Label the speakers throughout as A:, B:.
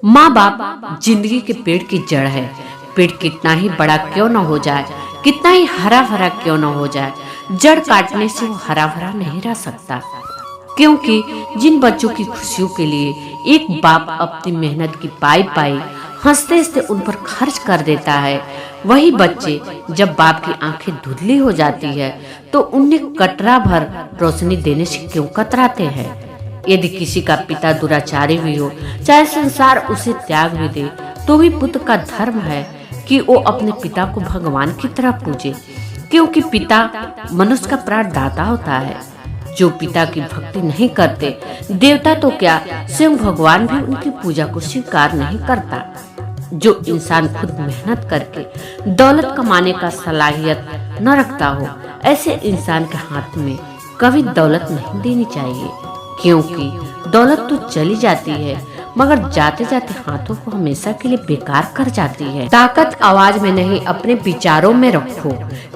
A: माँ बाप जिंदगी के पेड़ की जड़ है। पेड़ कितना ही बड़ा क्यों न हो जाए, कितना ही हरा भरा क्यों न हो जाए, जड़ काटने से वो हरा भरा नहीं रह सकता। क्योंकि जिन बच्चों की खुशियों के लिए एक बाप अपनी मेहनत की पाई पाई हंसते हंसते उन पर खर्च कर देता है, वही बच्चे जब बाप की आंखें धुंधली हो जाती है तो उन्हें कतरा भर रोशनी देने से क्यों कतराते हैं। यदि किसी का पिता दुराचारी भी हो, चाहे संसार उसे त्याग भी दे, तो भी पुत्र का धर्म है कि वो अपने पिता को भगवान की तरह पूजे, क्योंकि पिता मनुष्य का प्राण दाता होता है। जो पिता की भक्ति नहीं करते, देवता तो क्या स्वयं भगवान भी उनकी पूजा को स्वीकार नहीं करता। जो इंसान खुद मेहनत करके दौलत कमाने का सलाहियत न रखता हो, ऐसे इंसान के हाथ में कभी दौलत नहीं देनी चाहिए, क्योंकि दौलत तो चली जाती है मगर जाते जाते हाथों को हमेशा के लिए बेकार कर जाती है। ताकत आवाज में नहीं, अपने विचारों में रखो,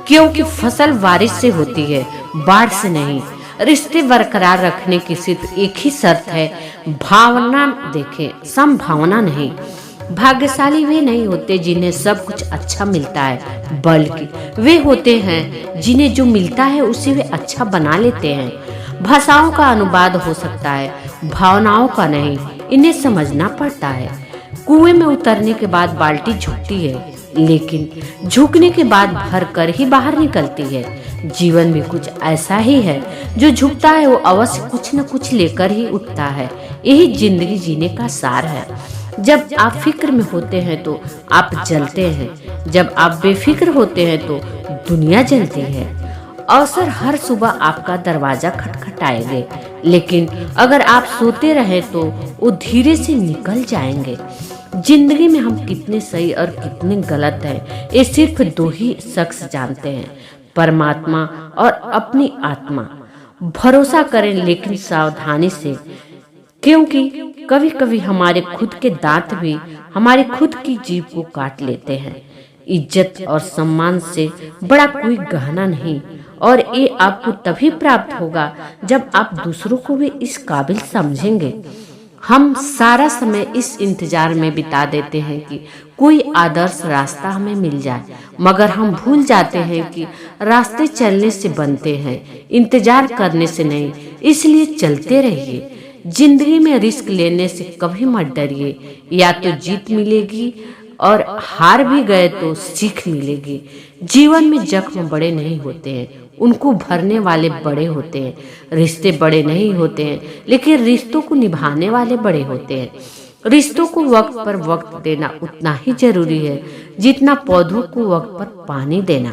A: क्योंकि फसल बारिश से होती है, बाढ़ से नहीं। रिश्ते बरकरार रखने की सिर्फ एक ही शर्त है, भावना देखें, संभावना नहीं। भाग्यशाली वे नहीं होते जिन्हें सब कुछ अच्छा मिलता है, बल्कि वे होते हैं जिन्हें जो मिलता है उसे वे अच्छा बना लेते हैं। भाषाओं का अनुवाद हो सकता है, भावनाओं का नहीं। इन्हें समझना पड़ता है। कुएं में उतरने के बाद बाल्टी झुकती है, लेकिन झुकने के बाद भर कर ही बाहर निकलती है। जीवन में कुछ ऐसा ही है, जो झुकता है वो अवश्य कुछ न कुछ लेकर ही उठता है। यही जिंदगी जीने का सार है। जब आप फिक्र में होते हैं तो आप जलते हैं, जब आप बेफिक्र होते हैं तो दुनिया जलती है। अवसर हर सुबह आपका दरवाजा खटखटाएंगे, लेकिन अगर आप सोते रहे तो वो धीरे से निकल जाएंगे। जिंदगी में हम कितने सही और कितने गलत हैं, ये सिर्फ दो ही शख्स जानते हैं, परमात्मा और अपनी आत्मा। भरोसा करें लेकिन सावधानी से, क्योंकि कभी कभी हमारे खुद के दांत भी हमारी खुद की जीभ को काट लेते हैं। इज्जत और सम्मान से बड़ा कोई गहना नहीं, और ये आपको तभी प्राप्त होगा जब आप दूसरों को भी इस काबिल समझेंगे। हम सारा समय इस इंतजार में बिता देते हैं कि कोई आदर्श रास्ता हमें मिल जाए, मगर हम भूल जाते हैं कि रास्ते चलने से बनते हैं, इंतजार करने से नहीं। इसलिए चलते रहिए। जिंदगी में रिस्क लेने से कभी मत डरिए, या तो जीत मिलेगी और हार भी गए तो सीख मिलेगी। जीवन में जख्म बड़े नहीं होते हैं, उनको भरने वाले बड़े होते हैं। रिश्ते बड़े नहीं होते हैं, लेकिन रिश्तों को निभाने वाले बड़े होते हैं। रिश्तों को वक्त पर वक्त देना उतना ही जरूरी है जितना पौधों को वक्त पर पानी देना।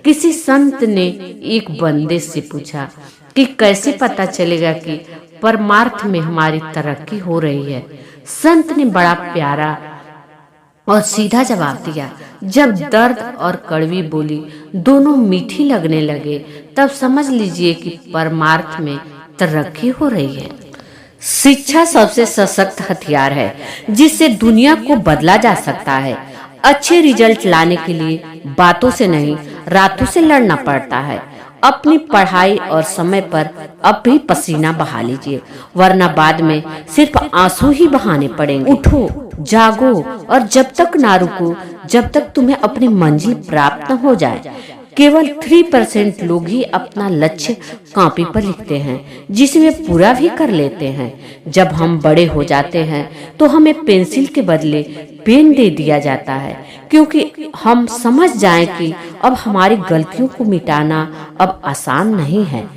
A: किसी संत ने एक बंदे से पूछा कि कैसे पता चलेगा कि परमार्थ में हमारी तरक्की हो रही है। संत ने बड़ा प्यारा और सीधा जवाब दिया, जब दर्द और कड़वी बोली दोनों मीठी लगने लगे, तब समझ लीजिए कि परमार्थ में तरक्की हो रही है। शिक्षा सबसे सशक्त हथियार है जिससे दुनिया को बदला जा सकता है। अच्छे रिजल्ट लाने के लिए बातों से नहीं, रातों से लड़ना पड़ता है। अपनी पढ़ाई और समय पर अब भी पसीना बहा लीजिए, वरना बाद में सिर्फ आंसू ही बहाने पड़ेंगे। उठो, जागो और जब तक ना रुको जब तक तुम्हें अपनी मंजिल प्राप्त न हो जाए। केवल 3% लोग ही अपना लक्ष्य कॉपी पर लिखते हैं, जिसमें पूरा भी कर लेते हैं। जब हम बड़े हो जाते हैं तो हमें पेंसिल के बदले पेन दे दिया जाता है, क्योंकि हम समझ जाएं कि अब हमारी गलतियों को मिटाना अब आसान नहीं है।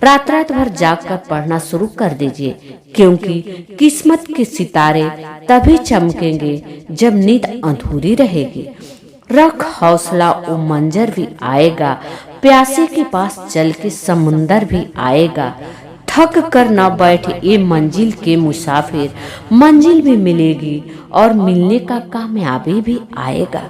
A: रात रात भर जागकर पढ़ना शुरू कर दीजिए, क्योंकि किस्मत के सितारे तभी चमकेंगे जब नींद अधूरी रहेगी। रख हौसला, वो मंजर भी आएगा। प्यासे के पास चल के समुंदर भी आएगा। थक कर न बैठे ये मंजिल के मुसाफिर, मंजिल भी मिलेगी और मिलने का कामयाबी भी आएगा।